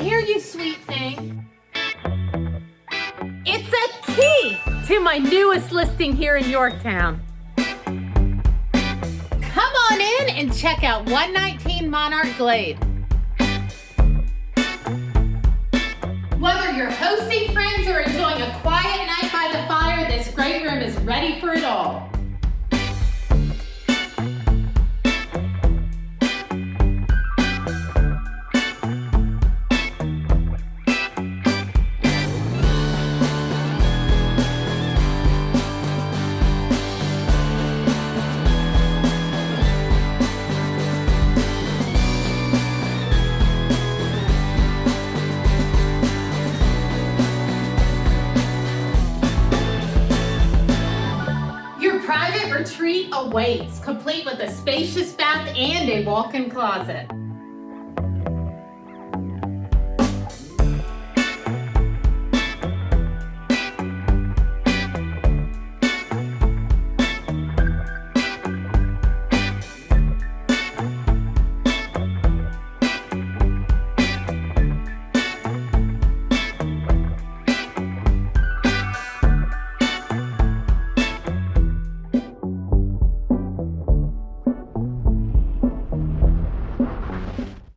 in here, you sweet thing. It's a key to my newest listing here in Yorktown. Come on in and check out 119 Monarch Glade. Whether you're hosting friends or enjoying a quiet night by the fire, this great room is ready for it all. Private retreat awaits, complete with a spacious bath and a walk-in closet.